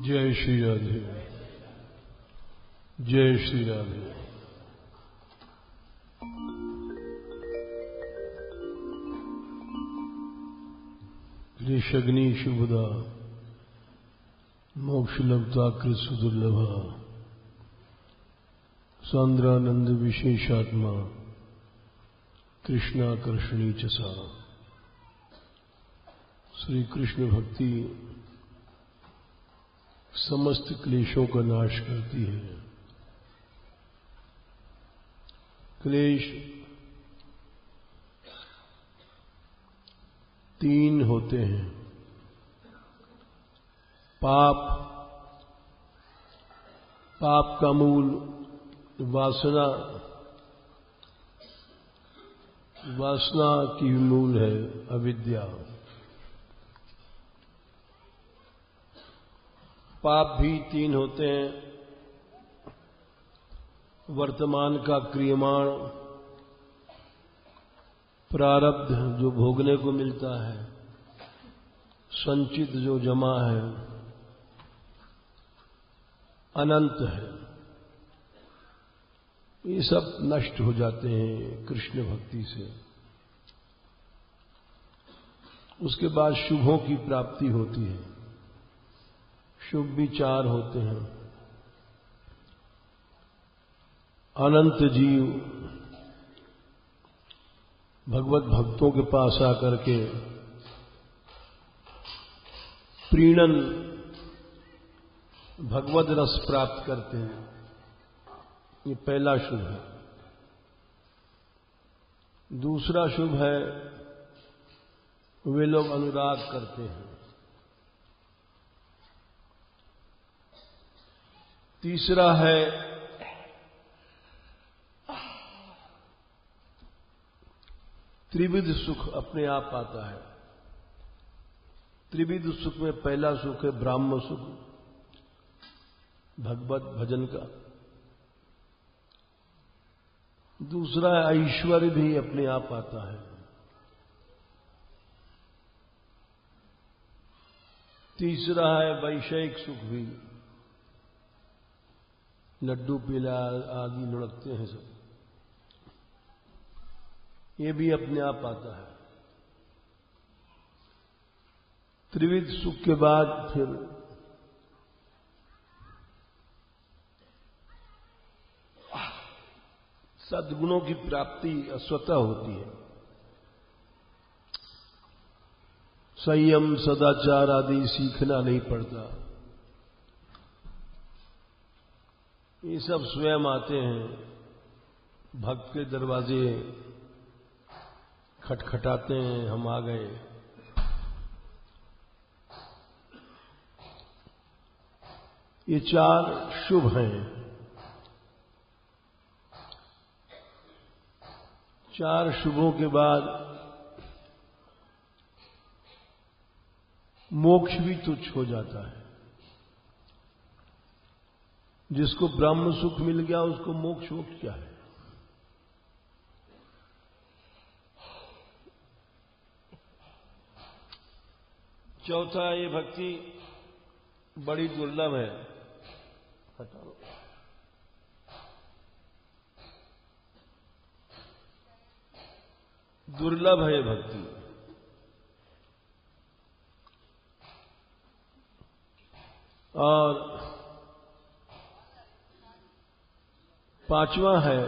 जय श्री राधे। जय श्री राधे। क्लेशग्नि शुभदा मोक्षलब्धा कृत दुर्लभा सांद्रानंद विशेषात्मा कृष्णाकर्षणी च सा। श्री कृष्ण भक्ति समस्त क्लेशों का नाश करती है। क्लेश तीन होते हैं। पाप का मूल वासना की मूल है अविद्या। पाप भी तीन होते हैं। वर्तमान का क्रियमाण प्रारब्ध जो भोगने को मिलता है, संचित जो जमा है, अनंत है, ये सब नष्ट हो जाते हैं कृष्ण भक्ति से। उसके बाद शुभों की प्राप्ति होती है। शुभ भी चार होते हैं। अनंत जीव भगवत भक्तों के पास आकर के प्रीणन भगवत रस प्राप्त करते हैं। ये पहला शुभ है। दूसरा शुभ है वे लोग अनुराग करते हैं। तीसरा है त्रिविध सुख अपने आप आता है। त्रिविध सुख में पहला सुख है ब्राह्म सुख, भगवत भजन का। दूसरा ऐश्वर्य भी अपने आप आता है। तीसरा है वैषयिक सुख भी, लड्डू पीला आदि लुढ़कते हैं सब, ये भी अपने आप आता है। त्रिविध सुख के बाद फिर सद्गुणों की प्राप्ति स्वतः होती है। संयम सदाचार आदि सीखना नहीं पड़ता, ये सब स्वयं आते हैं। भक्त के दरवाजे खटखटाते हैं, हम आ गए। ये चार शुभ हैं। चार शुभों के बाद मोक्ष भी तुच्छ हो जाता है। जिसको ब्रह्म सुख मिल गया उसको मोक्ष वोक्ष क्या है। चौथा, ये भक्ति बड़ी दुर्लभ है। हटाओ। दुर्लभ है ये भक्ति। और पांचवा है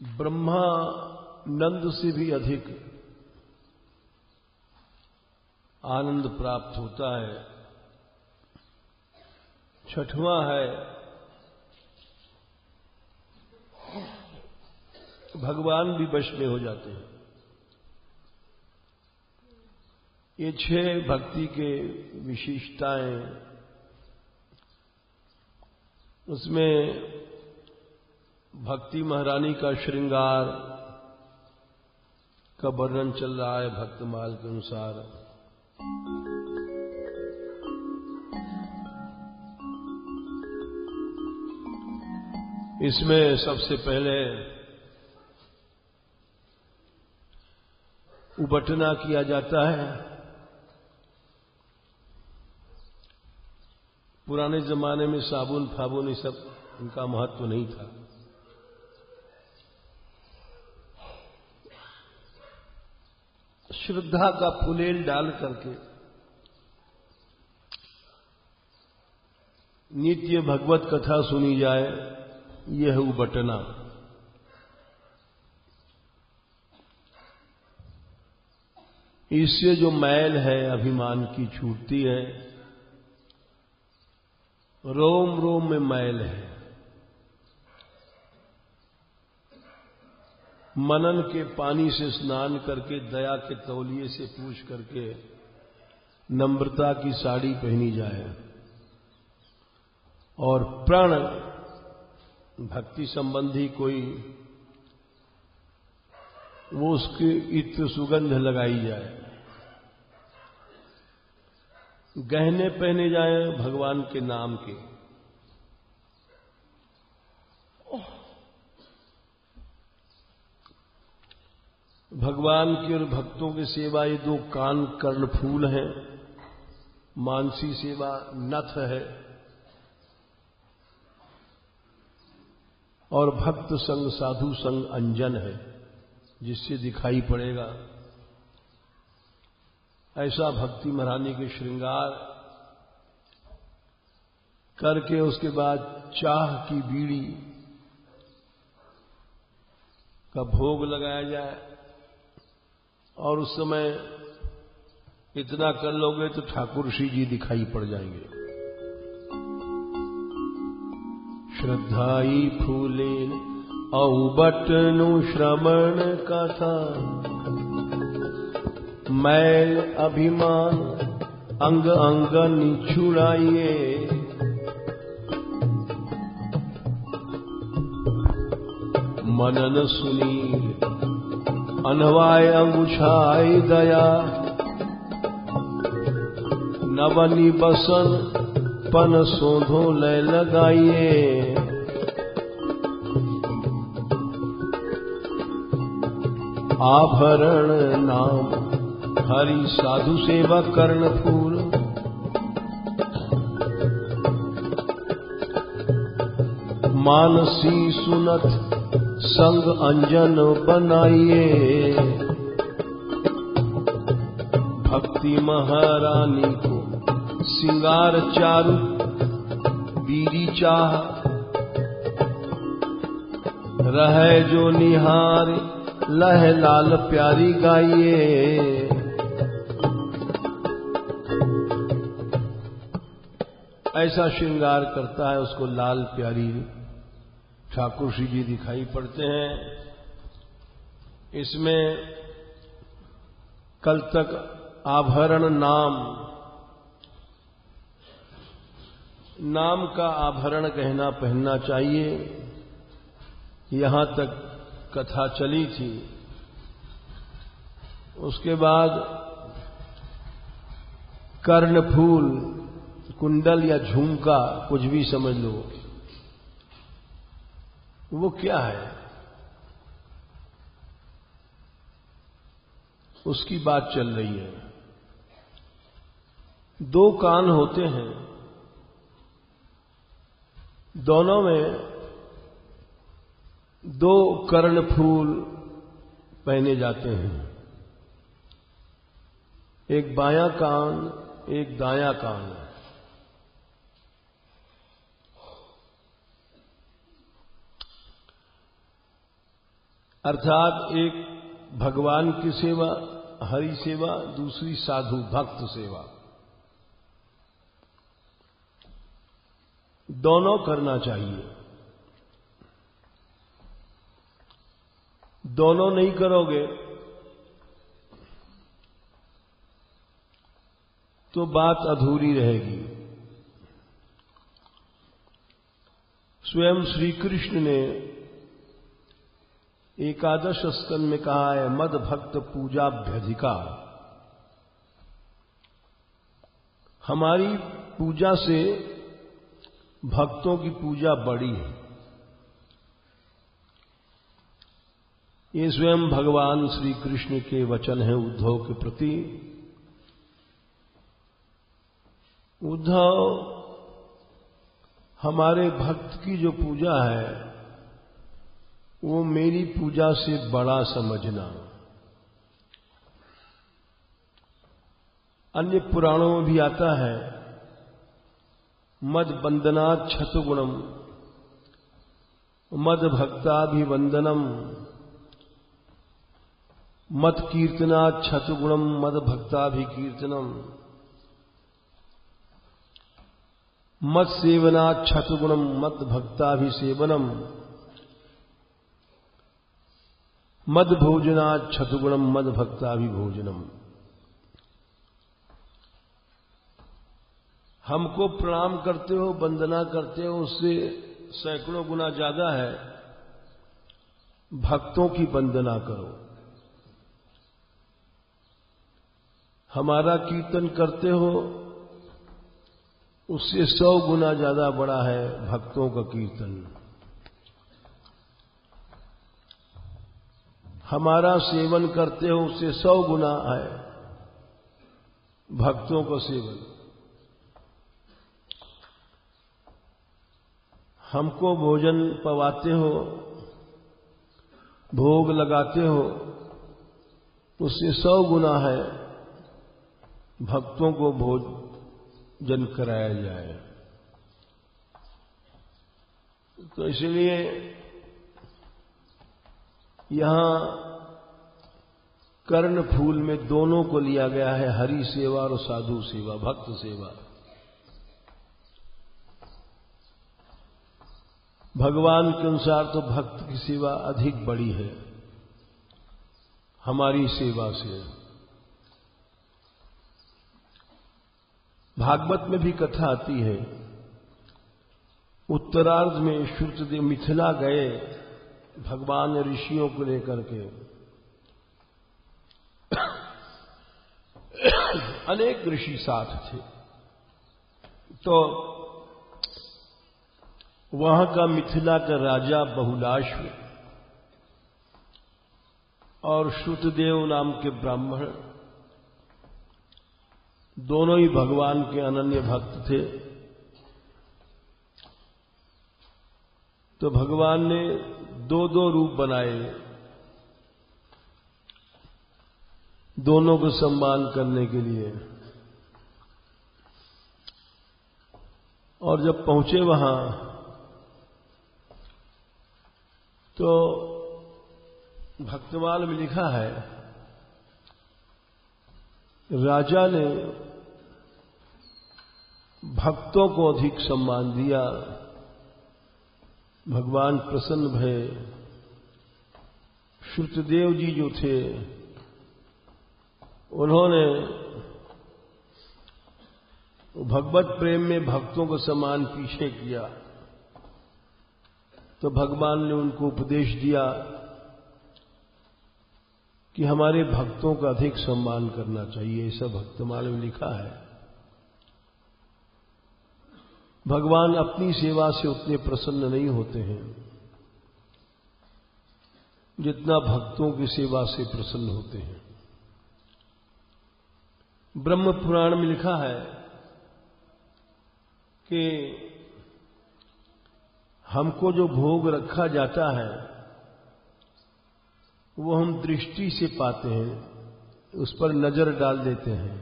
ब्रह्मानंद से भी अधिक आनंद प्राप्त होता है। छठवां है भगवान भी वश में हो जाते हैं। ये छह भक्ति के विशेषताएं। उसमें भक्ति महारानी का श्रृंगार का वर्णन चल रहा है भक्तमाल के अनुसार। इसमें सबसे पहले उबटना किया जाता है। पुराने जमाने में साबुन फाबुन ये सब इनका महत्व नहीं था। श्रद्धा का फुलेल डाल करके नित्य भगवत कथा सुनी जाए, यह है उबटना। इससे जो मैल है अभिमान की छूटती है, रोम रोम में मैल है। मनन के पानी से स्नान करके, दया के तौलिए से पूछ करके नम्रता की साड़ी पहनी जाए और प्रण भक्ति संबंधी कोई वो उसकी इत्र सुगंध लगाई जाए, गहने पहने जाए भगवान के नाम के। भगवान की और भक्तों की सेवा ये दो कान कर्ण फूल हैं। मानसी सेवा नथ है और भक्त संग साधु संग अंजन है, जिससे दिखाई पड़ेगा। ऐसा भक्ति महारानी के श्रृंगार करके उसके बाद चाह की बीड़ी का भोग लगाया जाए। और उस समय इतना कर लोगे तो ठाकुर श्री जी दिखाई पड़ जाएंगे। श्रद्धाई फूले औबटनु श्रवण कथा, मैल अभिमान अंग अंग निछुड़ाइए। मनन सुनील अनवाय अंगुछाई दया, नवनी बसन पन सोधो लय लगाइए। आभरण नाम हरि साधु सेवा कर्ण फूल, मानसी सुनत संग अंजन बनाइए। भक्ति महारानी को सिंगार चारु बीरी चाह, रहे जो निहार लह लाल प्यारी गाइए। ऐसा श्रृंगार करता है, उसको लाल प्यारी ठाकुर श्री जी दिखाई पड़ते हैं। इसमें कल तक आभरण नाम का आभरण गहना पहनना चाहिए, यहां तक कथा चली थी। उसके बाद कर्णफूल, कुंडल या झुमका, कुछ भी समझ लो, वो क्या है, उसकी बात चल रही है। दो कान होते हैं, दोनों में दो कर्णफूल पहने जाते हैं, एक बायां कान एक दायां कान। अर्थात एक भगवान की सेवा हरि सेवा, दूसरी साधु भक्त सेवा, दोनों करना चाहिए। दोनों नहीं करोगे तो बात अधूरी रहेगी। स्वयं श्री कृष्ण ने एकादश स्कंद में कहा है, मद भक्त पूजाभ्यधिका। हमारी पूजा से भक्तों की पूजा बड़ी है। ये स्वयं भगवान श्री कृष्ण के वचन हैं उद्धव के प्रति। उद्धव हमारे भक्त की जो पूजा है वो मेरी पूजा से बड़ा समझना। अन्य पुराणों में भी आता है, मद वंदनात् छतुगुणम मद भक्ताभिवंदनम मद कीर्तनात् छतुगुणम मद भक्ताभिकीर्तनम मद सेवनात् छतुगुणम मद भक्ताभिसेवनम मद भोजनात् छतुगुणम मद भक्ताभिभोजनम। हमको प्रणाम करते हो, वंदना करते हो, उससे सैकड़ों गुना ज्यादा है भक्तों की वंदना करो। हमारा कीर्तन करते हो, उससे 100 गुना ज्यादा बड़ा है भक्तों का कीर्तन। हमारा सेवन करते हो, उससे 100 गुना है भक्तों का सेवन। हमको भोजन पवाते हो, भोग लगाते हो, उससे 100 गुना है भक्तों को भोजन कराया जाए। तो इसलिए यहां कर्ण फूल में दोनों को लिया गया है, हरि सेवा और साधु सेवा, भक्त सेवा। भगवान के अनुसार तो भक्त की सेवा अधिक बड़ी है हमारी सेवा से। भागवत में भी कथा आती है, उत्तरार्ध में श्रुतदेव मिथिला गए भगवान ऋषियों को लेकर के। अनेक ऋषि साथ थे। तो वहां का मिथिला का राजा बहुलाश्व और श्रुतदेव नाम के ब्राह्मण दोनों ही भगवान के अनन्य भक्त थे। तो भगवान ने 2-2 रूप बनाए, दोनों को सम्मान करने के लिए। और जब पहुंचे वहां तो भक्तमाल में लिखा है, राजा ने भक्तों को अधिक सम्मान दिया। भगवान प्रसन्न भये। श्रुतदेव जी जो थे उन्होंने भगवत प्रेम में भक्तों को सम्मान पीछे किया। तो भगवान ने उनको उपदेश दिया कि हमारे भक्तों का अधिक सम्मान करना चाहिए। ऐसा भक्तमाल में लिखा है। भगवान अपनी सेवा से उतने प्रसन्न नहीं होते हैं जितना भक्तों की सेवा से प्रसन्न होते हैं। ब्रह्म पुराण में लिखा है कि हमको जो भोग रखा जाता है वो हम दृष्टि से पाते हैं, उस पर नजर डाल देते हैं।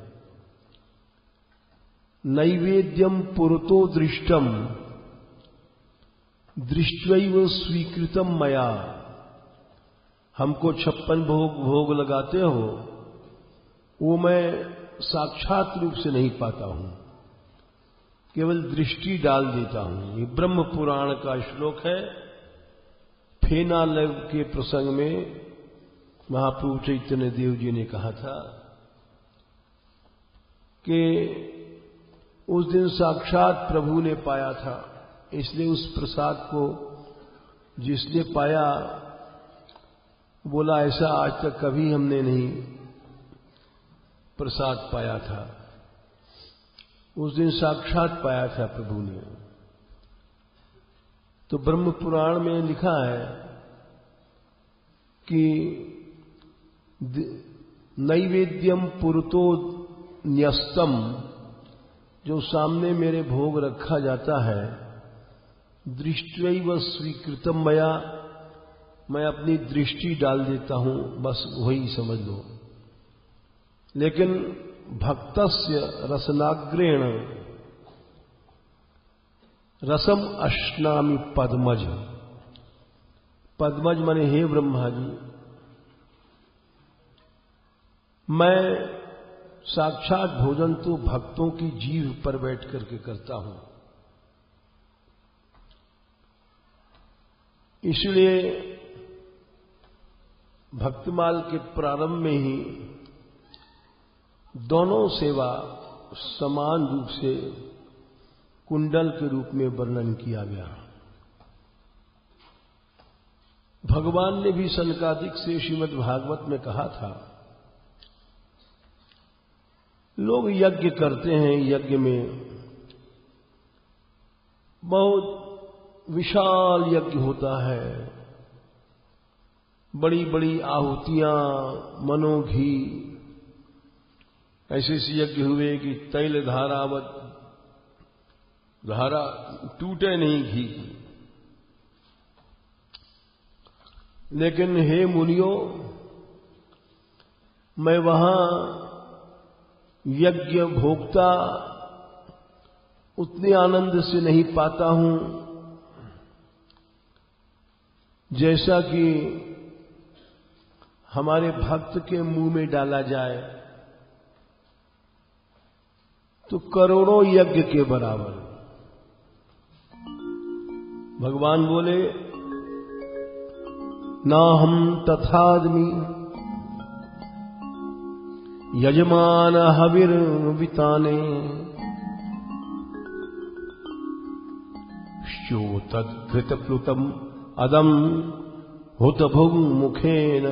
नैवेद्यम पुरतो दृष्टम दृष्ट्वैव स्वीकृतम मया। हमको 56 भोग लगाते हो, वो मैं साक्षात रूप से नहीं पाता हूं, केवल दृष्टि डाल देता हूं। ये ब्रह्म पुराण का श्लोक है। फेनालव के प्रसंग में महाप्रभु चैतन्य देव जी ने कहा था कि उस दिन साक्षात प्रभु ने पाया था, इसलिए उस प्रसाद को जिसने पाया बोला ऐसा आज तक कभी हमने नहीं प्रसाद पाया था। उस दिन साक्षात पाया था प्रभु ने। तो ब्रह्म पुराण में लिखा है कि नैवेद्यम पुरतो न्यस्तम, जो सामने मेरे भोग रखा जाता है दृष्टैव स्वीकृतम मया, मैं अपनी दृष्टि डाल देता हूं, बस वही समझ लो। लेकिन भक्तस्य रसनाग्रेण रसम अश्नामि पद्मज, पद्मज माने हे ब्रह्मा जी, मैं साक्षात भोजन तो भक्तों की जीभ पर बैठ करके करता हूं। इसलिए भक्तमाल के प्रारंभ में ही दोनों सेवा समान रूप से कुंडल के रूप में वर्णन किया गया। भगवान ने भी सनकादिक से श्रीमद् भागवत में कहा था, लोग यज्ञ करते हैं, यज्ञ में बहुत विशाल यज्ञ होता है, बड़ी बड़ी आहुतियां, मनोघी, ऐसे यज्ञ हुए कि तैल धारावत धारा टूटे नहीं घी की। लेकिन हे मुनियों, मैं वहां यज्ञ भोक्ता उतने आनंद से नहीं पाता हूं जैसा कि हमारे भक्त के मुंह में डाला जाए तो करोड़ों यज्ञ के बराबर। भगवान बोले, ना हम तथादमी यजमान हविर विताने, श्योतद्घृत प्लुतम अदम हुत भुग मुखेन,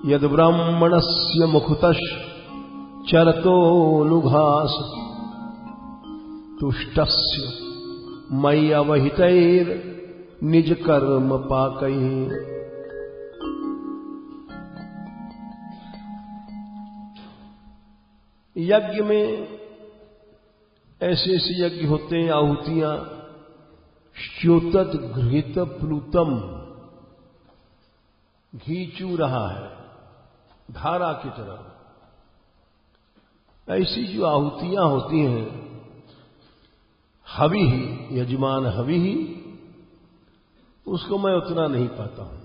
यद ब्राह्मणस्य मुखतः चरतो लुघास तुष्टस्य मयि अवहितैर निज कर्म पाकैः। यज्ञ में ऐसे ऐसे यज्ञ होते हैं, आहुतियां, श्योतत घृत प्लुतम, घी चू रहा है धारा की तरह। ऐसी जो आहुतियां होती हैं, हवि ही, यजमान हवि ही, उसको मैं उतना नहीं पाता हूं।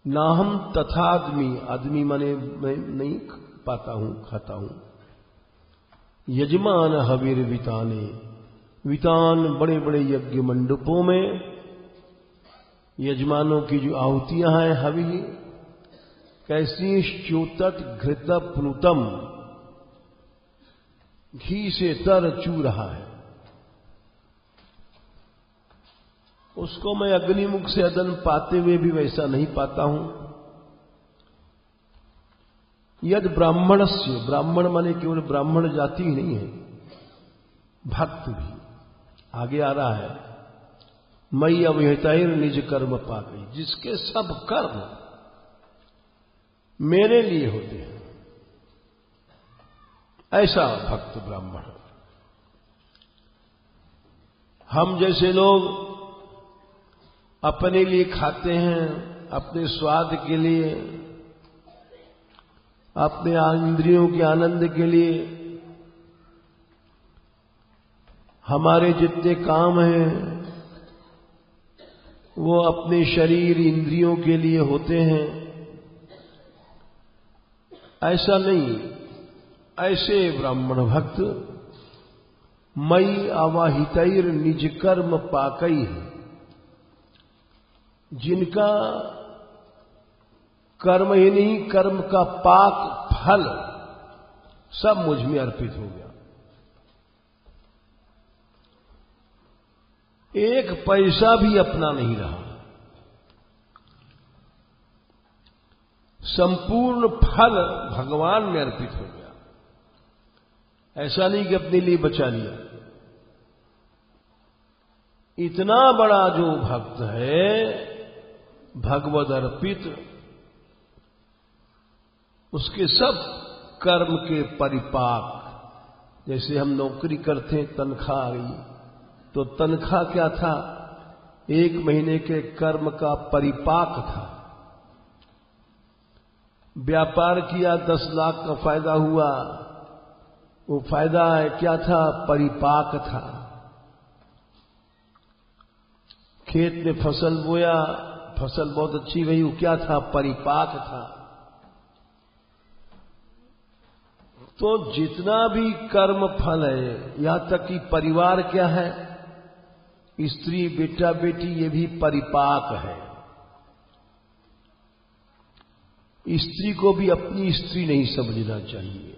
ना हम तथादमी, आदमी माने मैं नहीं पाता हूं, खाता हूं। यजमान हविर विताने, वितान बड़े बड़े यज्ञ मंडपों में यजमानों की जो आहुतियां हैं, हवि, कैसी श्योतत घृत प्लुतम, घी से तर चू रहा है, उसको मैं अग्निमुख से अदन पाते हुए भी वैसा नहीं पाता हूं। यद ब्राह्मणस्य, ब्राह्मण माने केवल ब्राह्मण जाति ही नहीं है, भक्त भी आगे आ रहा है। मयि अवहितैर निज कर्म पाकैः, जिसके सब कर्म मेरे लिए होते हैं, ऐसा भक्त ब्राह्मण। हम जैसे लोग अपने लिए खाते हैं, अपने स्वाद के लिए, अपने इंद्रियों के आनंद के लिए, हमारे जितने काम हैं वो अपने शरीर इंद्रियों के लिए होते हैं, ऐसा नहीं। ऐसे ब्राह्मण भक्त मयि अवाहितैर निज कर्म पाकैः, जिनका कर्म ही नहीं, कर्म का पाक फल सब मुझ में अर्पित हो गया। एक पैसा भी अपना नहीं रहा, संपूर्ण फल भगवान में अर्पित हो गया। ऐसा नहीं कि अपने लिए बचा लिया। इतना बड़ा जो भक्त है भगवद अर्पित, उसके सब कर्म के परिपाक जैसे हम नौकरी करते हैं, तनख्वाह आ गई, तो तनख्वाह क्या था? 1 महीने के कर्म का परिपाक था। व्यापार किया, 10 लाख का फायदा हुआ, वो फायदा क्या था? परिपाक था। खेत में फसल बोया, फसल बहुत अच्छी हुई, वो क्या था? परिपाक था। तो जितना भी कर्म फल है, यहां तक कि परिवार क्या है, स्त्री बेटा बेटी, ये भी परिपाक है। स्त्री को भी अपनी स्त्री नहीं समझना चाहिए,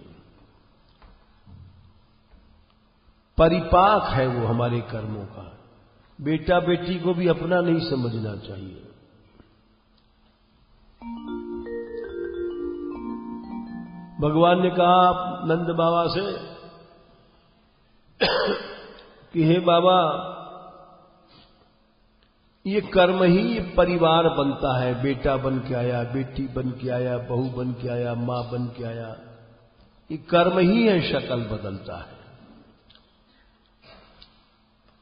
परिपाक है वो हमारे कर्मों का। बेटा बेटी को भी अपना नहीं समझना चाहिए। भगवान ने कहा नंद बाबा से कि हे बाबा, ये कर्म ही परिवार बनता है। बेटा बन के आया, बेटी बन के आया, बहू बन के आया, मां बन के आया, ये कर्म ही है, शक्ल बदलता है।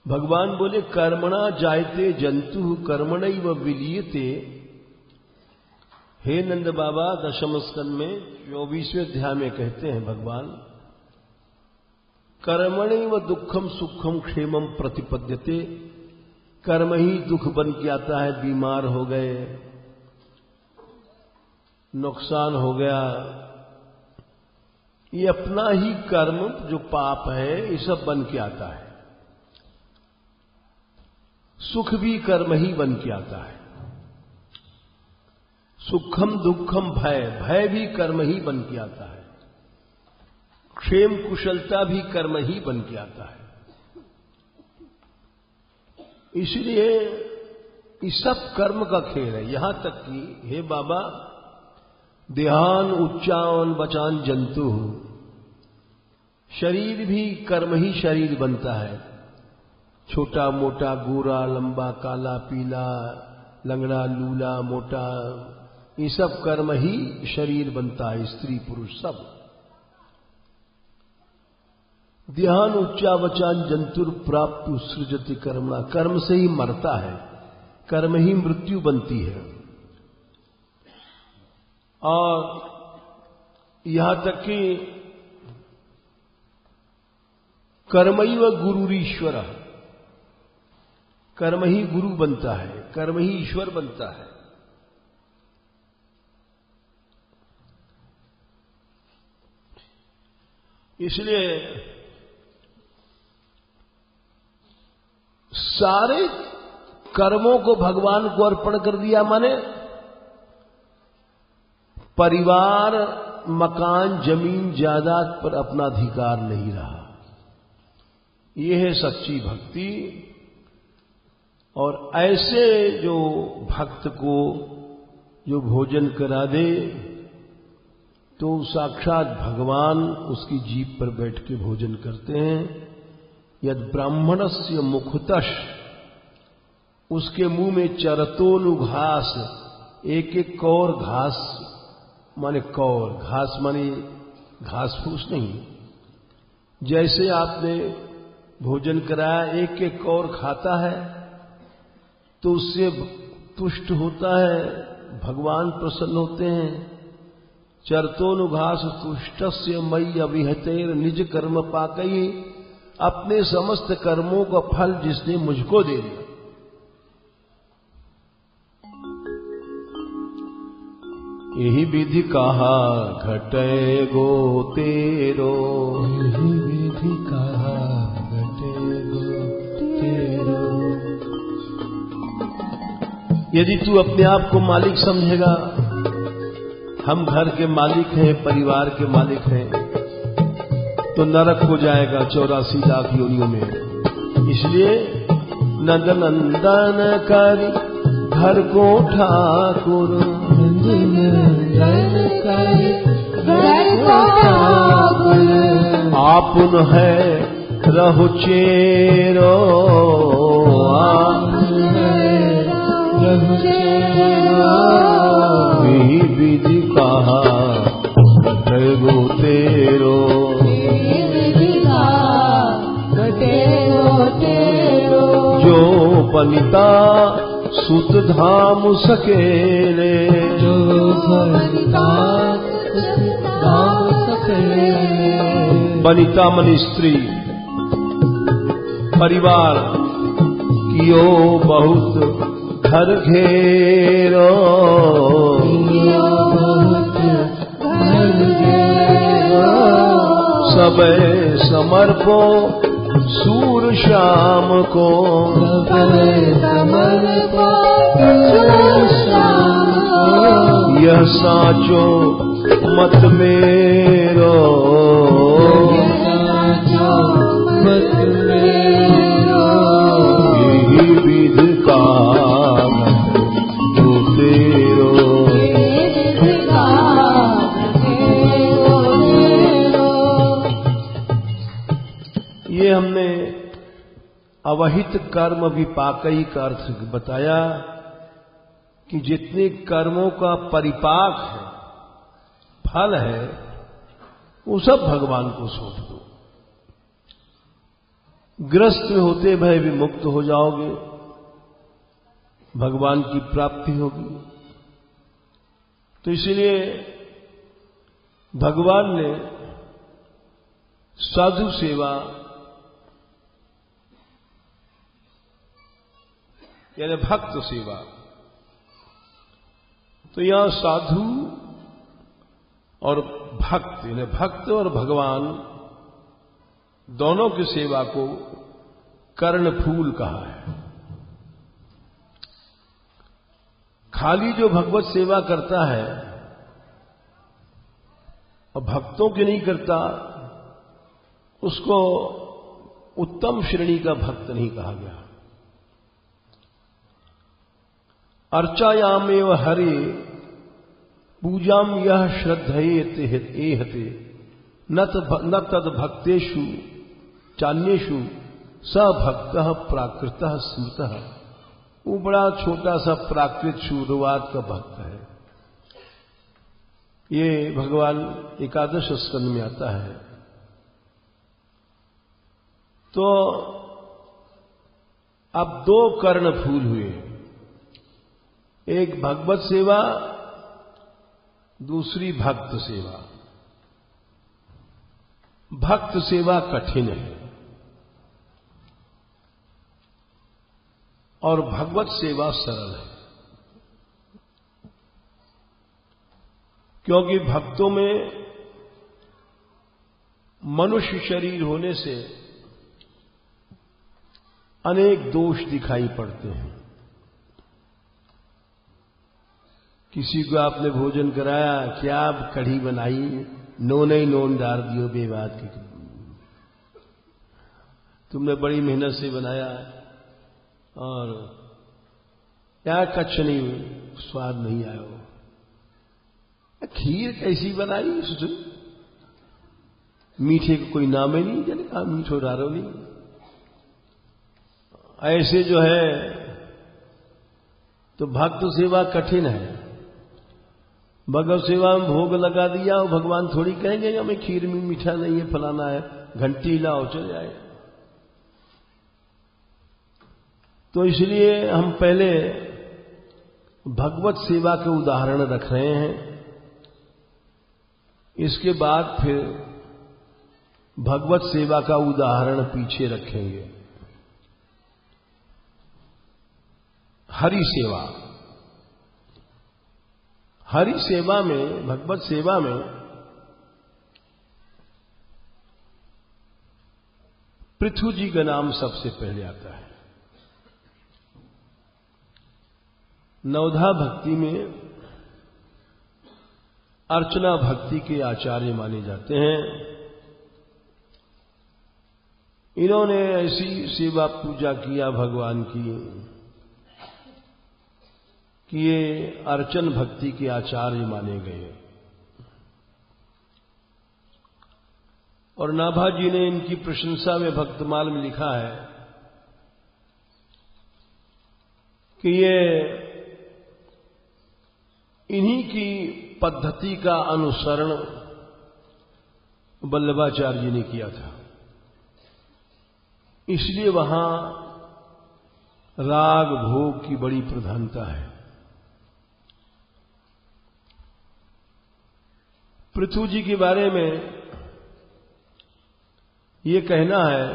भगवान बोले कर्मणा जायते जंतु कर्मणैव विलीयते। हे नंद बाबा, दशम स्कंद में 24वें अध्याय में कहते हैं भगवान, कर्मणैव दुखम सुखम क्षेमम प्रतिपद्यते। कर्म ही दुख बन के आता है। बीमार हो गए, नुकसान हो गया, ये अपना ही कर्म जो पाप है, ये सब बन के आता है। सुख भी कर्म ही बन के आता है। सुखम दुखम भय, भय भी कर्म ही बन के आता है। क्षेम कुशलता भी कर्म ही बन के आता है। इसलिए इस सब कर्म का खेल है। यहां तक कि हे बाबा, देहान उच्चावन बचान जंतु, शरीर भी कर्म ही शरीर बनता है। छोटा मोटा, गोरा लंबा, काला पीला, लंगड़ा लूला मोटा, ये सब कर्म ही शरीर बनता है। स्त्री पुरुष सब। देहान उच्चावचान जंतुर प्राप्त सृजति कर्मणा, कर्म से ही मरता है, कर्म ही मृत्यु बनती है। और यहां तक कि कर्मैव गुरुरीश्वर, कर्म ही गुरु बनता है, कर्म ही ईश्वर बनता है। इसलिए सारे कर्मों को भगवान को अर्पण कर दिया, माने परिवार, मकान, जमीन, जायदाद पर अपना अधिकार नहीं रहा। यह है सच्ची भक्ति। और ऐसे जो भक्त को जो भोजन करा दे, तो साक्षात भगवान उसकी जीभ पर बैठ के भोजन करते हैं। यद ब्राह्मणस्य मुखतश, उसके मुंह में चरतोनु घास, एक एक कौर घास, माने कौर घास माने घास फूस नहीं। जैसे आपने भोजन कराया, एक एक कौर खाता है तो उससे तुष्ट होता है, भगवान प्रसन्न होते हैं। चरतोनुघास तुष्टस्य मयि अविहतेर निज कर्म पाकई, अपने समस्त कर्मों का फल जिसने मुझको दे दिया। यही विधि कहा घटे गो तेरो, यही विधि कहा घटे गो तेरो। यदि तू अपने आप को मालिक समझेगा, हम घर के मालिक हैं, परिवार के मालिक हैं, तो नरक हो जाएगा 84 लाख योनियों में। इसलिए नंदनंदन करी घर को ठाकुर, नंदनंदन करी घर को ठाकुर, आपुन है रहु चेरो, आपुन है रहु चेरो। यही विधि कहा गो तेरो, बनिता सुत धाम सकेले, जो बनिता सुत धाम सकेले। बनिता मन स्त्री, परिवार कियो बहुत घर घेरो, सबे समर्पो सूर श्याम को, यह साचो मत मेरो, यही विध का जो तेरो, ये हमने अवहित कर्म विपाकई का अर्थ बताया कि जितने कर्मों का परिपाक है, फल है, वो सब भगवान को सौंप दो। ग्रस्त में होते भय विमुक्त हो जाओगे, भगवान की प्राप्ति होगी। तो इसलिए भगवान ने साधु सेवा यानी भक्त सेवा, तो यहां साधु और भक्त यानी भक्त और भगवान दोनों की सेवा को कर्णफूल कहा है। खाली जो भगवत सेवा करता है और भक्तों की नहीं करता, उसको उत्तम श्रेणी का भक्त नहीं कहा गया। अर्चायामेव हरे पूजाम यह श्रद्धयेते एहते न तद भक्तेषु चान्येषु स भक्तः प्राकृतः स्मृतः। वो बड़ा छोटा सा प्राकृत शुरुआत का भक्त है। ये भगवान एकादश स्कंद में आता है। तो अब दो कर्ण फूल हुए, एक भगवत सेवा, दूसरी भक्त सेवा। भक्त सेवा कठिन है और भगवत सेवा सरल है, क्योंकि भक्तों में मनुष्य शरीर होने से अनेक दोष दिखाई पड़ते हैं। किसी को आपने भोजन कराया, क्या आप कढ़ी बनाई, नोन ही नोन डाल दियो बेबात की, तुमने बड़ी मेहनत से बनाया और क्या कच्छ नहीं, स्वाद नहीं आया। खीर कैसी बनाई, मीठे का कोई नाम ही नहीं, जाने कहा मीठो डालो नहीं। ऐसे जो है तो भक्त सेवा कठिन है। भगवत सेवा में भोग लगा दिया और भगवान थोड़ी कहेंगे हमें खीर में मीठा नहीं है, फलाना है, घंटी लाओ चल जाए। तो इसलिए हम पहले भगवत सेवा के उदाहरण रख रहे हैं, इसके बाद फिर भगवत सेवा का उदाहरण पीछे रखेंगे। हरि सेवा, हरि सेवा में, भगवत सेवा में पृथु जी का नाम सबसे पहले आता है। नवधा भक्ति में अर्चना भक्ति के आचार्य माने जाते हैं। इन्होंने ऐसी सेवा पूजा किया भगवान की कि ये अर्चन भक्ति के आचार्य माने गए। और नाभा जी ने इनकी प्रशंसा में भक्तमाल में लिखा है कि ये इन्हीं की पद्धति का अनुसरण वल्लभाचार्य जी ने किया था, इसलिए वहां राग भोग की बड़ी प्रधानता है। पृथु जी के बारे में ये कहना है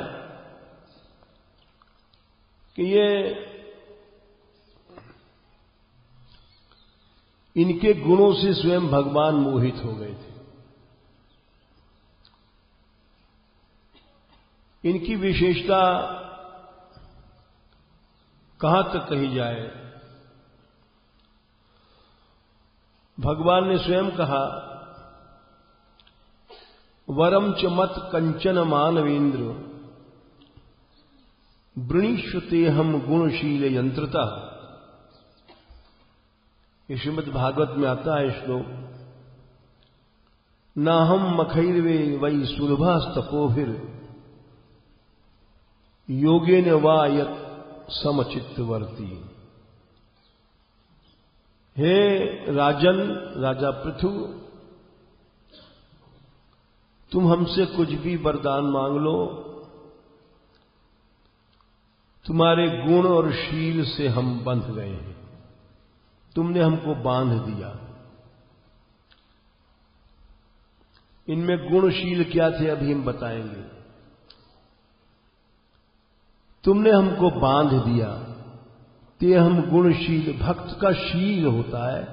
कि ये इनके गुणों से स्वयं भगवान मोहित हो गए थे। इनकी विशेषता कहां तक कही जाए। भगवान ने स्वयं कहा, वरम च मत कंचन मानवेन्द्र वृणीष्वते हम गुणशील यंत्रता। ये श्रीमद् भागवत में आता है श्लोक, ना हम मखैर्वे वै सुलभास्तपोभिर योगेन वा यत् समचित्तवर्ती। हे राजन, राजा पृथु, तुम हमसे कुछ भी वरदान मांग लो, तुम्हारे गुण और शील से हम बंध गए हैं, तुमने हमको बांध दिया। इनमें गुणशील क्या थे अभी हम बताएंगे। तुमने हमको बांध दिया, ते हम गुणशील। भक्त का शील होता है,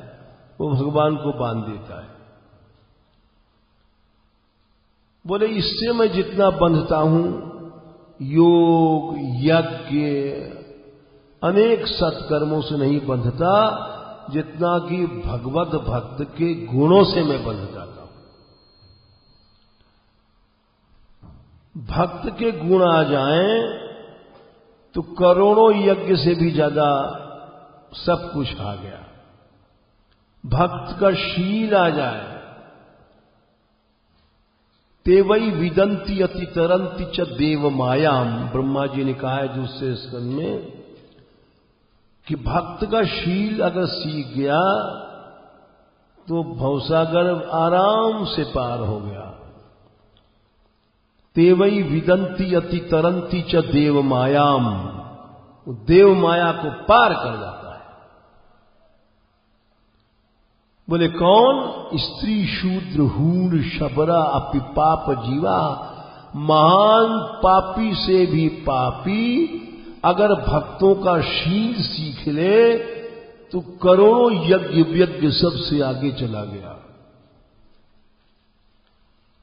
वो भगवान को बांध देता है। बोले इससे मैं जितना बंधता हूं, योग यज्ञ अनेक सत्कर्मों से नहीं बंधता, जितना कि भगवत भक्त के गुणों से मैं बंध जाता हूं। भक्त के गुण आ जाएं तो करोड़ों यज्ञ से भी ज्यादा सब कुछ आ गया। भक्त का शील आ जाए, ते वही विदंती अति तरंती च देव मायाम। ब्रह्मा जी ने कहा है दूसरे स्कंद में कि भक्त का शील अगर सीख गया तो भवसागर आराम से पार हो गया। ते वही विदंती अति तरंती च देव मायाम, देव माया को पार कर जाता है। बोले कौन? स्त्री शूद्र हूण शबरा अपि पाप जीवा। महान पापी से भी पापी अगर भक्तों का शील सीख ले तो करोड़ों यज्ञ सबसे आगे चला गया।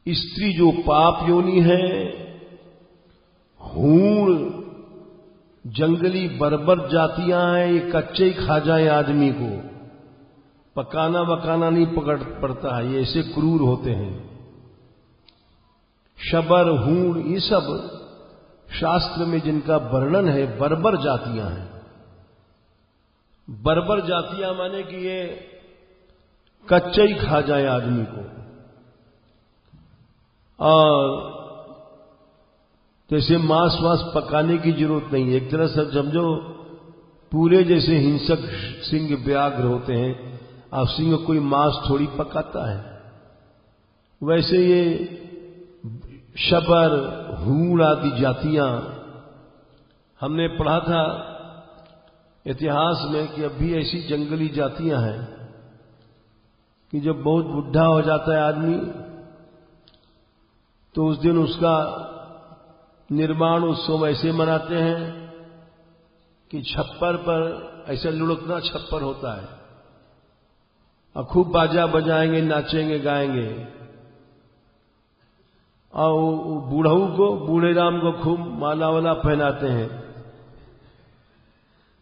स्त्री जो पाप योनि है, हूण जंगली बर्बर जातियां हैं, ये कच्चे ही खा जाए आदमी को, पकाना वकाना नहीं पड़ता है, ये ऐसे क्रूर होते हैं। शबर हूण ये सब शास्त्र में जिनका वर्णन है बर्बर जातियां हैं। बर्बर जातियां माने कि ये कच्चे ही खा जाए आदमी को। और जैसे मांस वास पकाने की जरूरत नहीं है, एक तरह से समझो पूरे जैसे हिंसक सिंह व्याघ्र होते हैं, अब सिंह कोई मांस थोड़ी पकाता है, वैसे ये शबर हूण आदि जातियां, हमने पढ़ा था इतिहास में कि अब भी ऐसी जंगली जातियां हैं कि जब बहुत बुढ़ा हो जाता है आदमी तो उस दिन उसका निर्माण उत्सव ऐसे मनाते हैं कि छप्पर पर ऐसा लुढ़कना छप्पर होता है और खूब बाजा बजाएंगे, नाचेंगे, गाएंगे। और बूढ़ऊ को, बूढ़े राम को खूब माला वाला पहनाते हैं,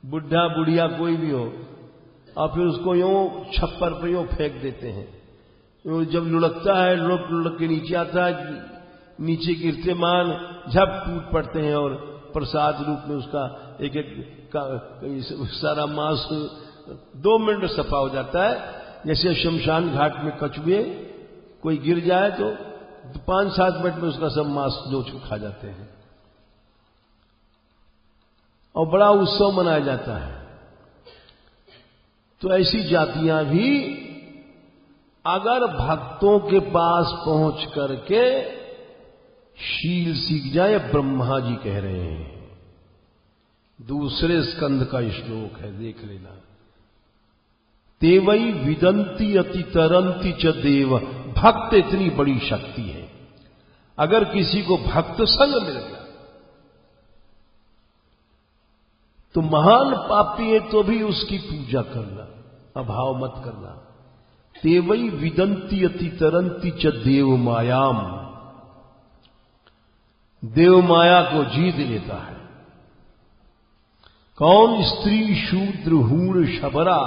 बुढ़ा बुढ़िया कोई भी हो, और फिर उसको यूं छप्पर पर यूं फेंक देते हैं। जब लुढ़कता है, लुढ़क के नीचे आता है, नीचे गिरते मान झप टूट पड़ते हैं और प्रसाद रूप में उसका एक एक सारा मांस 2 मिनट सफा हो जाता है। जैसे शमशान घाट में कछुए कोई गिर जाए तो 5-7 मिनट में उसका सब मांस नोच खा जाते हैं और बड़ा उत्सव मनाया जाता है। तो ऐसी जातियां भी अगर भक्तों के पास पहुंच करके शील सीख जाए, ब्रह्मा जी कह रहे हैं दूसरे स्कंद का श्लोक है, देख लेना। तेवई विदंती अति तरंती च देव। भक्त इतनी बड़ी शक्ति है, अगर किसी को भक्त संग मिल गया तो महान पापी है तो भी उसकी पूजा करना, अभाव मत करना। तेवई विदंती अति तरंती च देव मायाम। देव माया को जीत लेता है कौन? स्त्री शूद्र हूण शबरा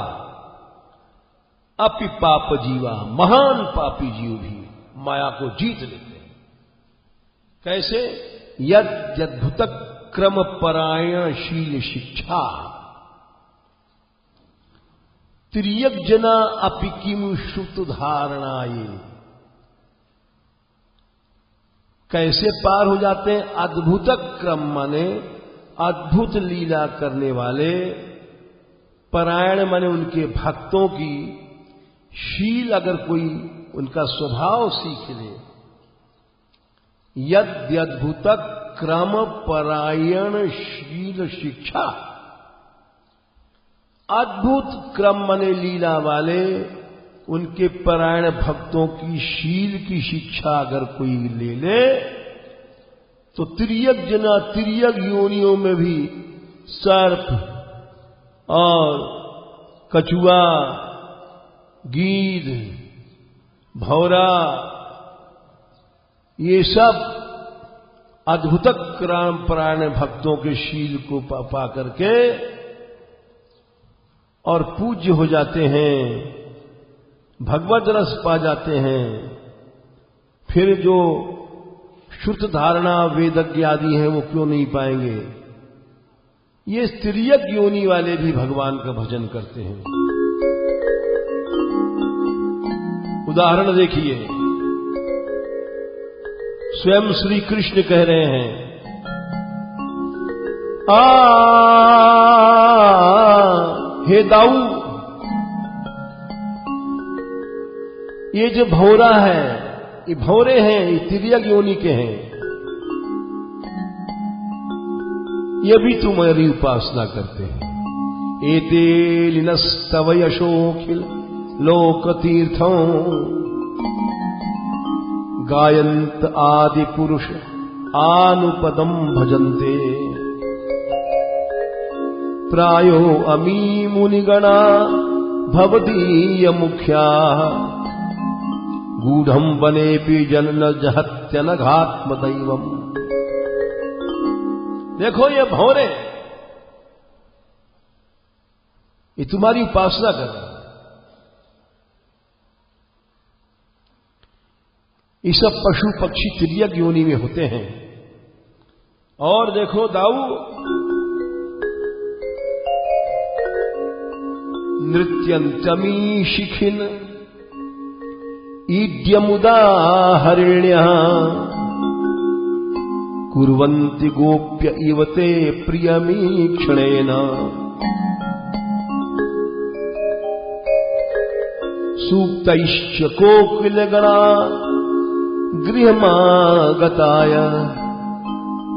अपि पाप जीवा। महान पापी जीव भी माया को जीत लेते हैं। कैसे? यद अद्भुत क्रम परायणशील शिक्षा तिर्यक जना अपि किमु श्रुत धारणाये। कैसे पार हो जाते हैं? अद्भुत क्रम माने अद्भुत लीला करने वाले, परायण माने उनके भक्तों की शील, अगर कोई उनका स्वभाव सीख ले। यद्यद्भुत क्रम परायणशील शिक्षा। अद्भुत क्रम माने लीला वाले, उनके परायण भक्तों की शील की शिक्षा अगर कोई ले ले तो तिर्यक जना, तिर्यक योनियों में भी सर्प और कछुआ, गीध, भौरा, ये सब अद्भुत क्रम परायण भक्तों के शील को पा करके और पूज्य हो जाते हैं, भगवत रस पा जाते हैं। फिर जो श्रुत धारणा वेदज्ञ आदि हैं वो क्यों नहीं पाएंगे? ये तिर्यक योनि वाले भी भगवान का भजन करते हैं। उदाहरण देखिए, स्वयं श्री कृष्ण कह रहे हैं, हे दाऊ, ये जो भौरा है, ये भौरे हैं, ये तिर्यक योनि के हैं, ये भी तुम्हारी उपासना करते हैं। एते लिनस्तव यशोखिल लोक तीर्थों गायंत आदि पुरुष आनुपदम भजन्ते। प्रायो अमी मुनिगणा भवदीय मुख्या गूढ़म बनेपि जनन जहत्यनघात्म दैवम। देखो ये भौरे, ये तुम्हारी उपासना कर रहे हैं। ये सब पशु पक्षी तिर्यक योनि में होते हैं। और देखो दाऊ, नृत्यंतमी शिखिन ईड्यमुदाहरिण्यः कुर्वन्ति गोप्य इव ते प्रियमीक्षणेन। सूक्तैश्च कोकिलगणा गृहमागताय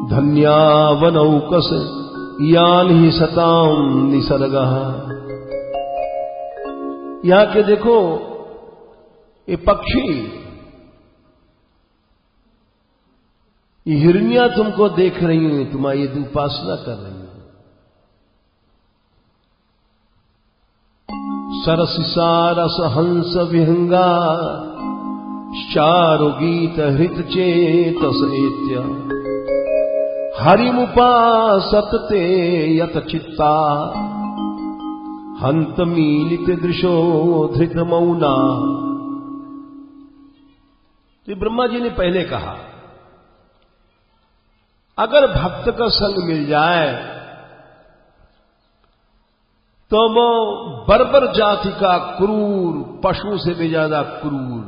धन्यावनौकस यान ही सताम निसर्गः। यहां के देखो ये पक्षी, ये हिरनियां तुमको देख रही हैं, तुम्हारी उपासना कर रही हैं। सरसिसारस हंस विहंगा चारु गीत हृत चेतस एत्य हरिमुपासत ते यत चित्ता हंत मीलित दृशो धृत मौना। तो ब्रह्मा जी ने पहले कहा, अगर भक्त का संग मिल जाए तो वो बर्बर जाति का क्रूर, पशु से भी ज्यादा क्रूर,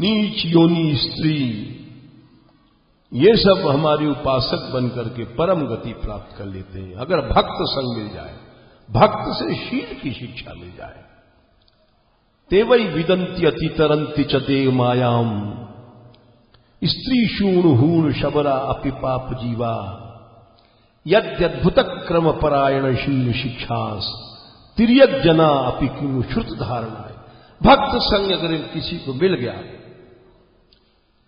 नीच योनि स्त्री, ये सब हमारी उपासक बनकर के परम गति प्राप्त कर लेते हैं। अगर भक्त संग मिल जाए, भक्त से शील की शिक्षा मिल जाए। तेवई विदंती अति तरंती च देव मायाम स्त्री शूण हूण शबरा अपि पाप जीवा। यद्यद्भुत क्रम परायणशील शिक्षास तिर्यक जना अपि किमु श्रुत धारणा है। भक्त संग अगर किसी को मिल गया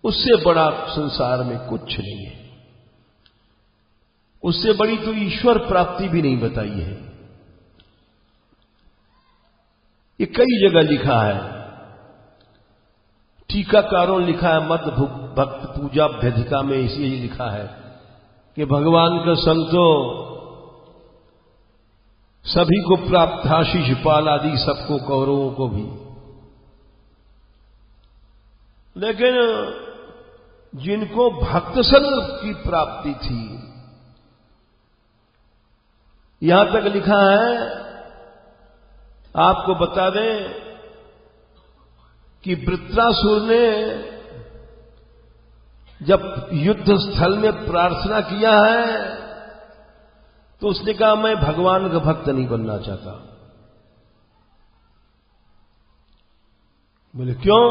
उससे बड़ा संसार में कुछ नहीं है। उससे बड़ी तो ईश्वर प्राप्ति भी नहीं बताई है। ये कई जगह लिखा है, टीकाकारों ने लिखा है, मद भक्त पूजा भेदिका में इसलिए लिखा है कि भगवान का संग तो सभी को प्राप्त था, शिशुपाल आदि सबको, कौरवों को भी, लेकिन जिनको भक्त संग की प्राप्ति थी, यहां तक लिखा है, आपको बता दें कि वृत्रासुर ने जब युद्ध स्थल में प्रार्थना किया है तो उसने कहा मैं भगवान का भक्त नहीं बनना चाहता। बोले क्यों?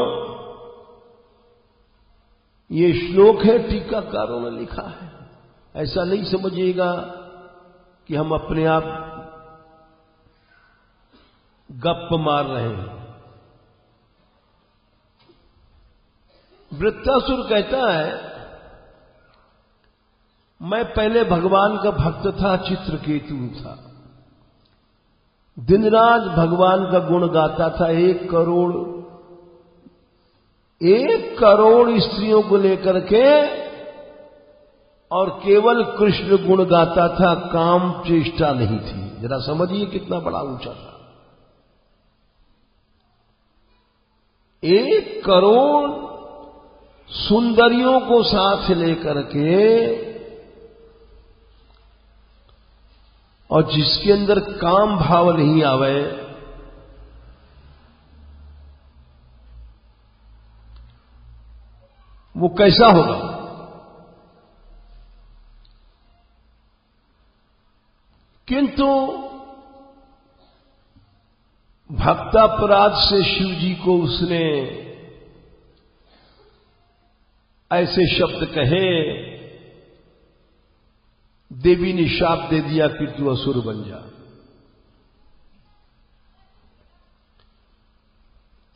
ये श्लोक है, टीकाकारों ने लिखा है। ऐसा नहीं समझिएगा कि हम अपने आप गप मार रहे हैं। वृत्रासुर कहता है मैं पहले भगवान का भक्त था, चित्रकेतु था, दिन रात भगवान का गुण गाता था। 1 करोड़ स्त्रियों को लेकर के, और केवल कृष्ण गुण गाता था, काम चेष्टा नहीं थी। जरा समझिए कितना बड़ा ऊंचा था। 1 करोड़ सुंदरियों को साथ लेकर के, और जिसके अंदर काम भाव नहीं आवे, वो कैसा होगा? किंतु भक्तापराध से शिव जी को उसने ऐसे शब्द कहे, देवी ने शाप दे दिया कि तू असुर बन जा।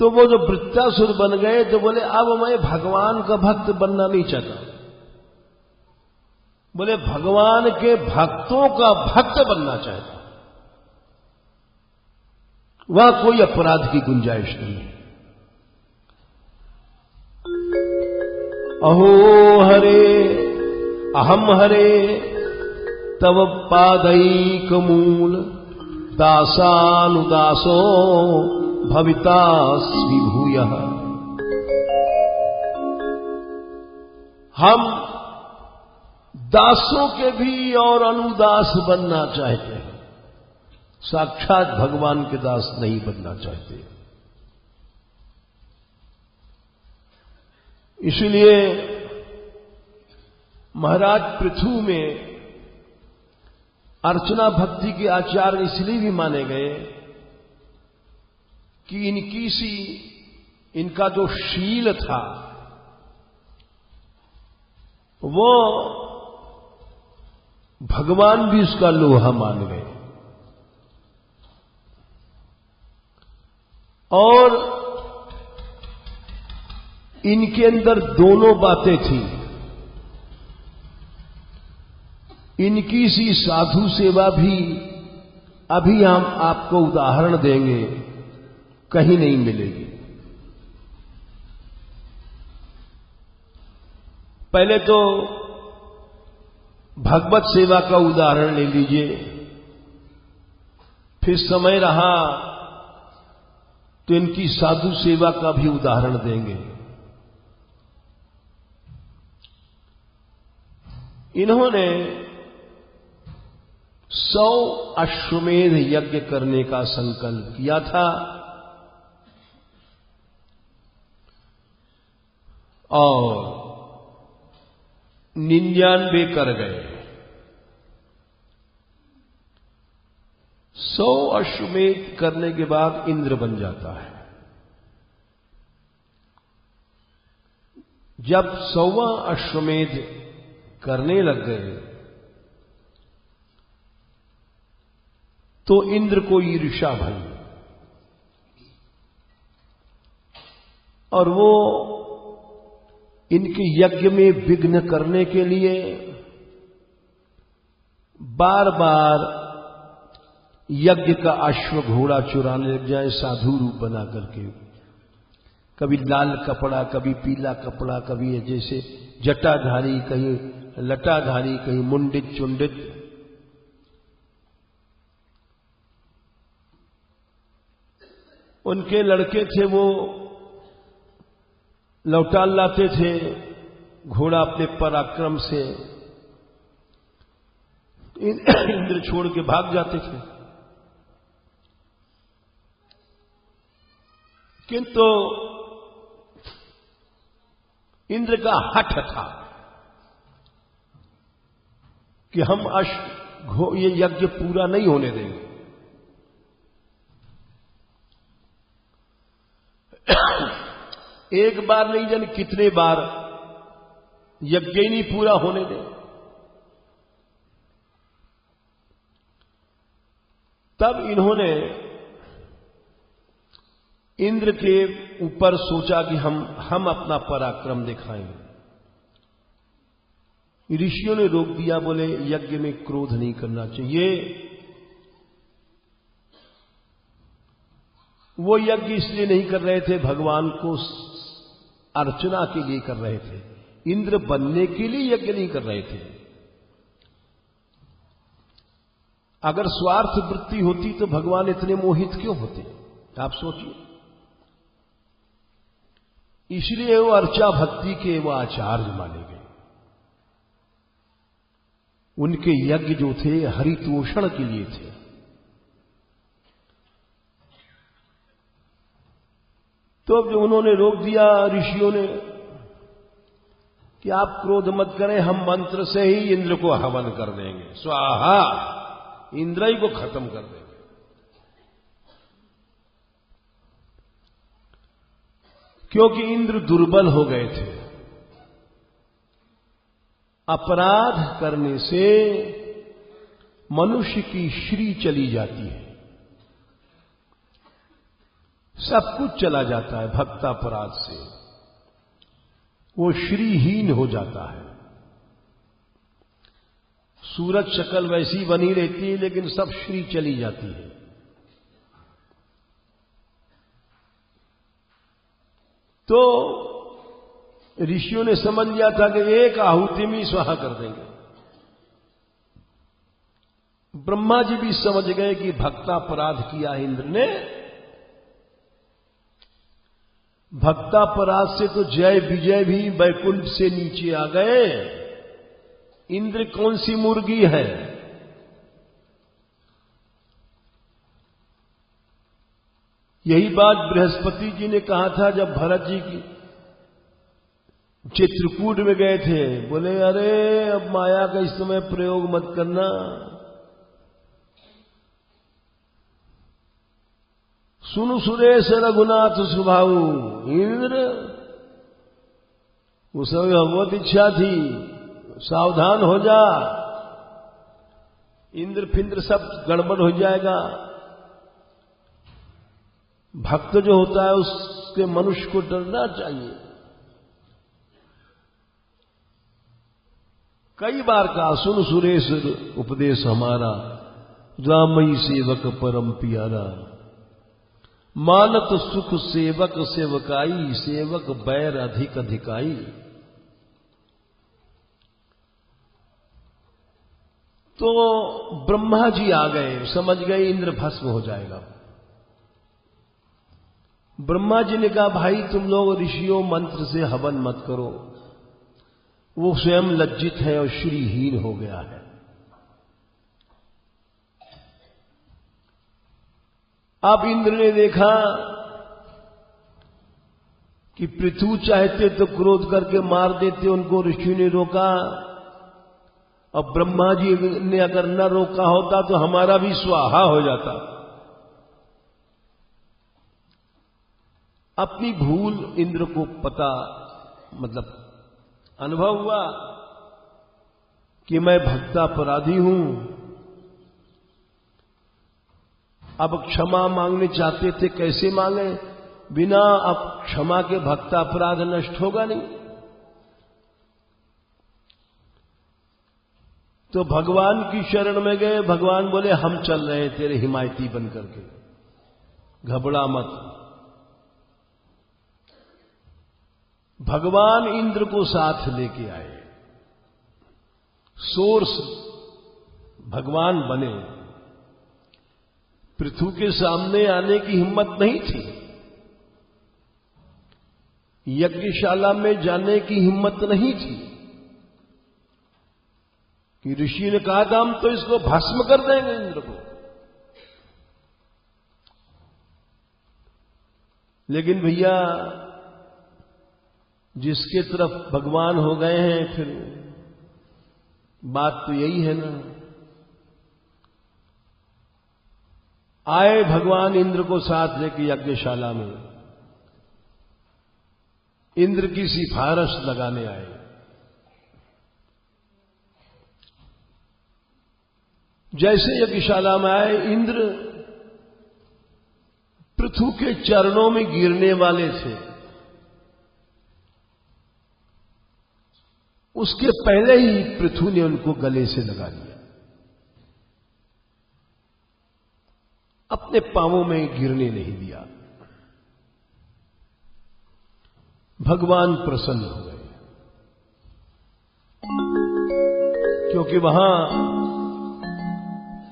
तो वो जो वृत्रासुर बन गए तो बोले अब मैं भगवान का भक्त बनना नहीं चाहता। बोले भगवान के भक्तों का भक्त बनना चाहता। वहां कोई अपराध की गुंजाइश नहीं है। अहो हरे अहम हरे तव पादैक मूल दासानुदासो भवितास्मि भूयः। हम दासों के भी और अनुदास बनना चाहते हैं, साक्षात भगवान के दास नहीं बनना चाहते। इसलिए महाराज पृथु में अर्चना भक्ति के आचार्य इसलिए भी माने गए कि इनका जो शील था वो भगवान भी उसका लोहा मान गए। और इनके अंदर दोनों बातें थी। इनकी सी साधु सेवा भी अभी हम आपको उदाहरण देंगे, कहीं नहीं मिलेगी। पहले तो भगवत सेवा का उदाहरण ले लीजिए, फिर समय रहा तो इनकी साधु सेवा का भी उदाहरण देंगे। इन्होंने 100 अश्वमेध यज्ञ करने का संकल्प किया था और 99 कर गए। 100 अश्वमेध करने के बाद इंद्र बन जाता है। जब 100वां अश्वमेध करने लग गए तो इंद्र को ईर्ष्या भई और वो इनके यज्ञ में विघ्न करने के लिए बार बार यज्ञ का अश्व घोड़ा चुराने लग जाए साधु रूप बना करके। कभी लाल कपड़ा, कभी पीला कपड़ा, कभी जैसे जटाधारी, कहीं लटाधारी, कहीं मुंडित चुंडित। उनके लड़के थे वो लौटा लाते थे घोड़ा अपने पराक्रम से, इंद्र छोड़ के भाग जाते थे। किंतु इंद्र का हठ था कि हम ये यज्ञ पूरा नहीं होने देंगे। एक बार नहीं जाने कितने बार यज्ञ ही नहीं पूरा होने दें। तब इन्होंने इंद्र के ऊपर सोचा कि हम अपना पराक्रम दिखाएंगे। ऋषियों ने रोक दिया, बोले यज्ञ में क्रोध नहीं करना चाहिए। वो यज्ञ इसलिए नहीं कर रहे थे, भगवान को अर्चना के लिए कर रहे थे, इंद्र बनने के लिए यज्ञ नहीं कर रहे थे। अगर स्वार्थ वृत्ति होती तो भगवान इतने मोहित क्यों होते, आप सोचिए। इसलिए वो अर्चा भक्ति के वो आचार्य माने गए। उनके यज्ञ जो थे हरितोषण के लिए थे। तो अब जो उन्होंने रोक दिया ऋषियों ने कि आप क्रोध मत करें, हम मंत्र से ही इंद्र को हवन कर देंगे, स्वाहा, इंद्र ही को खत्म कर देंगे। क्योंकि इंद्र दुर्बल हो गए थे। अपराध करने से मनुष्य की श्री चली जाती है, सब कुछ चला जाता है। भक्तापराध से वो श्रीहीन हो जाता है। सूरज शक्ल वैसी बनी रहती है लेकिन सब श्री चली जाती है। तो ऋषियों ने समझ लिया था कि एक आहुति में स्वाहा कर देंगे। ब्रह्मा जी भी समझ गए कि भक्तापराध किया इंद्र ने। भक्तापराध से तो जय विजय भी वैकुंठ से नीचे आ गए। इंद्र कौन सी मुर्गी है? यही बात बृहस्पति जी ने कहा था जब भरत जी की चित्रकूट में गए थे। बोले अरे अब माया का इस समय प्रयोग मत करना, सुनु सुरेश रघुनाथ स्वभाव। इंद्र उस समय भगवत इच्छा थी, सावधान हो जा, इंद्र फिंद्र सब गड़बड़ हो जाएगा। भक्त जो होता है उसके मनुष्य को डरना चाहिए। कई बार कहा सुन सुरेश उपदेश हमारा, रामई सेवक परम प्यारा। मानत सुख सेवक सेवकाई, सेवक बैर अधिक अधिकाई। तो ब्रह्मा जी आ गए, समझ गए इंद्र भस्म हो जाएगा। ब्रह्मा जी ने कहा भाई तुम लोग ऋषियों मंत्र से हवन मत करो। वो स्वयं लज्जित है और श्रीहीन हो गया है। अब इंद्र ने देखा कि पृथु चाहते तो क्रोध करके मार देते, उनको ऋषि ने रोका। अब ब्रह्मा जी ने अगर न रोका होता तो हमारा भी स्वाहा हो जाता। अपनी भूल इंद्र को पता, मतलब अनुभव हुआ कि मैं भक्तापराधी हूं। अब क्षमा मांगने चाहते थे, कैसे मांगे? बिना अब क्षमा के भक्त अपराध नष्ट होगा नहीं। तो भगवान की शरण में गए। भगवान बोले हम चल रहे हैं तेरे हिमायती बन करके, घबरा मत। भगवान इंद्र को साथ लेके आए, सोर्स भगवान बने। पृथु के सामने आने की हिम्मत नहीं थी, यज्ञशाला में जाने की हिम्मत नहीं थी कि ऋषि ने कहा था हम तो इसको भस्म कर देंगे इंद्र को। लेकिन भैया जिसके तरफ भगवान हो गए हैं, फिर बात तो यही है ना। आए भगवान इंद्र को साथ लेके यज्ञशाला में, इंद्र की सिफारिश लगाने आए। जैसे यज्ञशाला में आए, इंद्र पृथु के चरणों में गिरने वाले थे। उसके पहले ही पृथु ने उनको गले से लगा लिया, अपने पांवों में गिरने नहीं दिया। भगवान प्रसन्न हो गए, क्योंकि वहां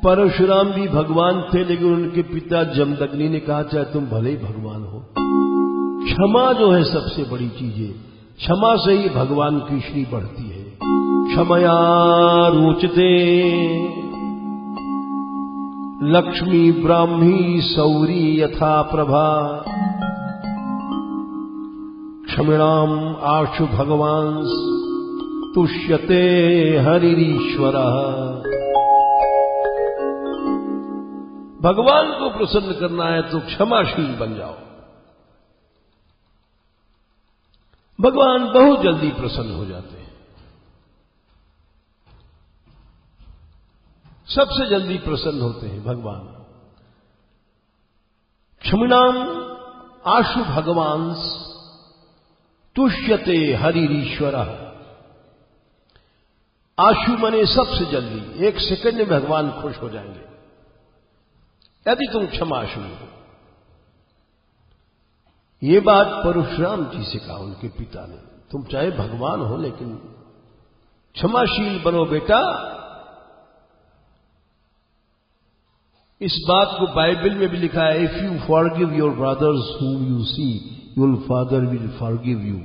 परशुराम भी भगवान थे, लेकिन उनके पिता जमदग्नि ने कहा चाहे तुम भले ही भगवान हो, क्षमा जो है सबसे बड़ी चीज है, क्षमा से ही भगवान की श्री बढ़ती है। क्षमया रोचते लक्ष्मी ब्राह्मी सौरी यथा प्रभा, क्षमिणाम आशु भगवान तुष्यते हरिरीश्वर। भगवान को प्रसन्न करना है तो क्षमाशील बन जाओ। भगवान बहुत जल्दी प्रसन्न हो जाते हैं, सबसे जल्दी प्रसन्न होते हैं भगवान। क्षमिणाम आशु भगवान तुष्यते हरिरीश्वर। आशु मने सबसे जल्दी, एक सेकंड में भगवान खुश हो जाएंगे यदि तुम क्षमाशु हो। ये बात परशुराम जी से कहा उनके पिता ने, तुम चाहे भगवान हो लेकिन क्षमाशील बनो बेटा। इस बात को बाइबल में भी लिखा है, if you forgive your brothers whom you see, your father will forgive you।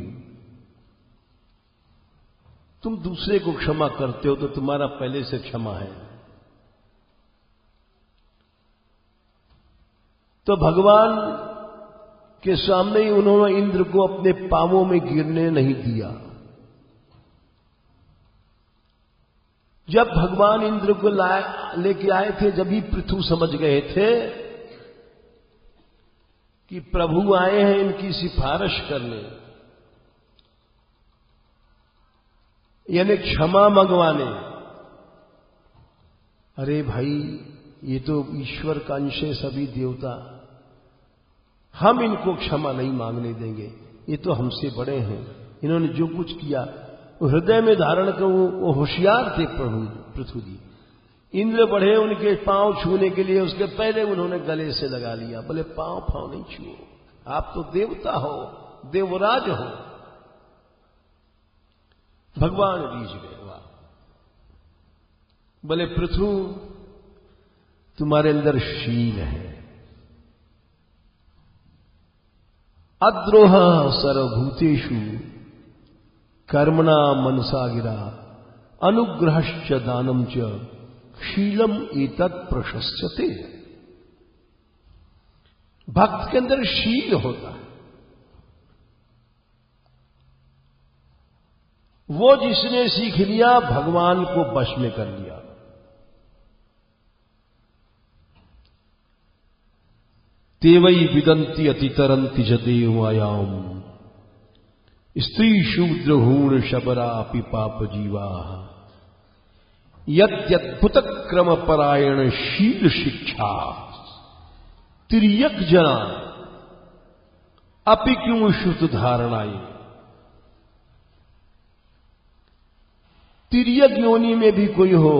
तुम दूसरे को क्षमा करते हो तो तुम्हारा पहले से क्षमा है। तो भगवान के सामने ही उन्होंने इंद्र को अपने पांवों में गिरने नहीं दिया। जब भगवान इंद्र को लेके आए थे, जब ही पृथु समझ गए थे कि प्रभु आए हैं इनकी सिफारिश करने, यानी क्षमा मंगवाने। अरे भाई, ये तो ईश्वर का अंश है, सभी देवता, हम इनको क्षमा नहीं मांगने देंगे, ये तो हमसे बड़े हैं, इन्होंने जो कुछ किया हृदय में धारण कर। वो होशियार थे प्रभु पृथु जी। इंद्र बढ़े उनके पांव छूने के लिए, उसके पहले उन्होंने गले से लगा लिया। बोले पांव फांव नहीं छुओ, आप तो देवता हो, देवराज हो। भगवान रीझ गए। वाह, बोले पृथु तुम्हारे अंदर शील है, अद्रोह सर्वभूतेषु कर्मणा मनसा गिरा अनुग्रहश्च दानम च शीलम एतत् प्रशस्यते। भक्त के अंदर शील होता है, वो जिसने सीख लिया भगवान को वश में कर लिया। तेवई विदंती अतितरंति च देवमायाम स्त्री शूद्र हूण शबरापि पाप जीवा यद्यद्भुत क्रम परायण शील शिक्षा तिर्यक जना अपि क्यों श्रुत धारणाई। तिर्यक योनि में भी कोई हो।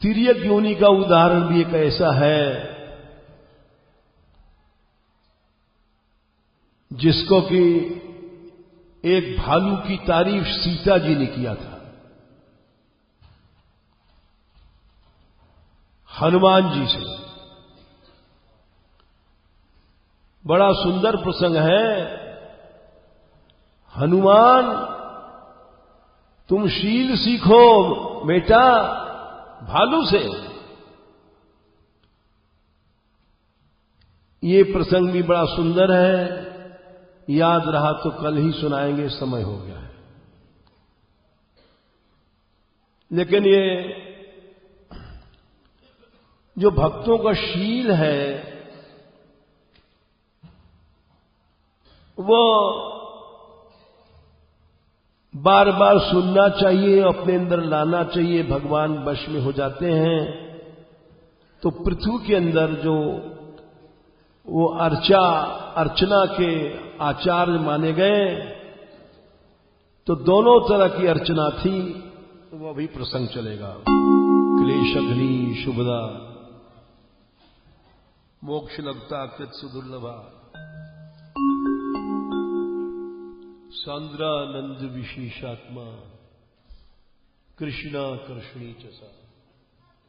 तिर्यक योनि का उदाहरण भी एक ऐसा है जिसको कि एक भालू की तारीफ सीता जी ने किया था। हनुमान जी से बड़ा सुंदर प्रसंग है। हनुमान तुम शील सीखो बेटा भालू से। ये प्रसंग भी बड़ा सुंदर है। याद रहा तो कल ही सुनाएंगे, समय हो गया है। लेकिन ये जो भक्तों का शील है वो बार बार सुनना चाहिए, अपने अंदर लाना चाहिए। भगवान वश में हो जाते हैं तो पृथ्वी के अंदर जो वो अर्चना के आचार्य माने गए, तो दोनों तरह की अर्चना थी। वो अभी प्रसंग चलेगा। क्लेशघ्नी शुभदा मोक्ष लगता कृत सुदुर्लभा सांद्रानंद विशेषात्मा कृष्णा कर्षणी चसा।